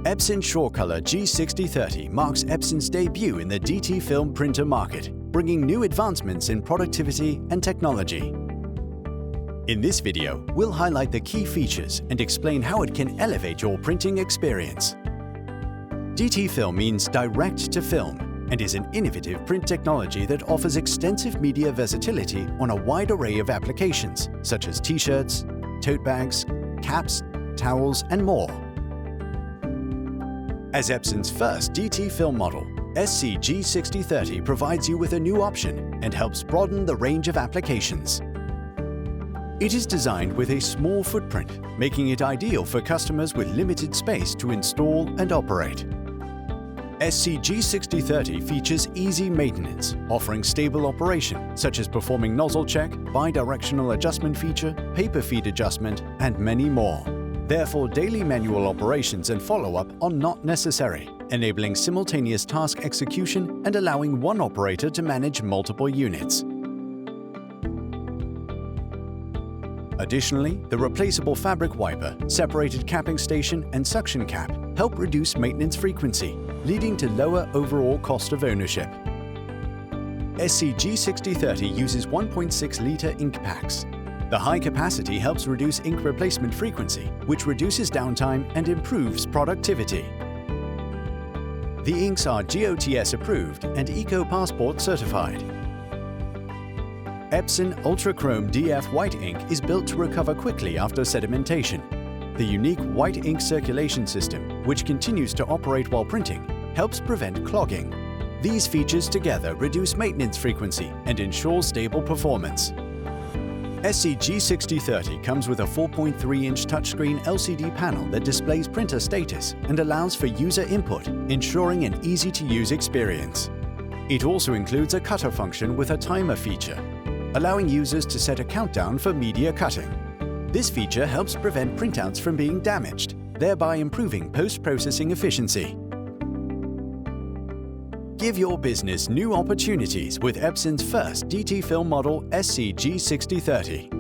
Epson SureColor G6030 marks Epson's debut in the DTFilm printer market, bringing new advancements in productivity and technology. In this video, we'll highlight the key features and explain how it can elevate your printing experience. DTFilm means direct to film and is an innovative print technology that offers extensive media versatility on a wide array of applications such as t-shirts, tote bags, caps, towels, and more. As Epson's first DTFilm model, SCG6030 provides you with a new option and helps broaden the range of applications. It is designed with a small footprint, making it ideal for customers with limited space to install and operate. SCG6030 features easy maintenance, offering stable operation, such as performing nozzle check, bidirectional adjustment feature, paper feed adjustment, and many more. Therefore, daily manual operations and follow-up are not necessary, enabling simultaneous task execution and allowing one operator to manage multiple units. Additionally, the replaceable fabric wiper, separated capping station, and suction cap help reduce maintenance frequency, leading to lower overall cost of ownership. SCG6030 uses 1.6-liter ink packs. The high capacity helps reduce ink replacement frequency, which reduces downtime and improves productivity. The inks are GOTS approved and Eco Passport certified. Epson UltraChrome DF white ink is built to recover quickly after sedimentation. The unique white ink circulation system, which continues to operate while printing, helps prevent clogging. These features together reduce maintenance frequency and ensure stable performance. SCG6030 comes with a 4.3-inch touchscreen LCD panel that displays printer status and allows for user input, ensuring an easy-to-use experience. It also includes a cutter function with a timer feature, allowing users to set a countdown for media cutting. This feature helps prevent printouts from being damaged, thereby improving post-processing efficiency. Give your business new opportunities with Epson's first DTFilm model SCG6030.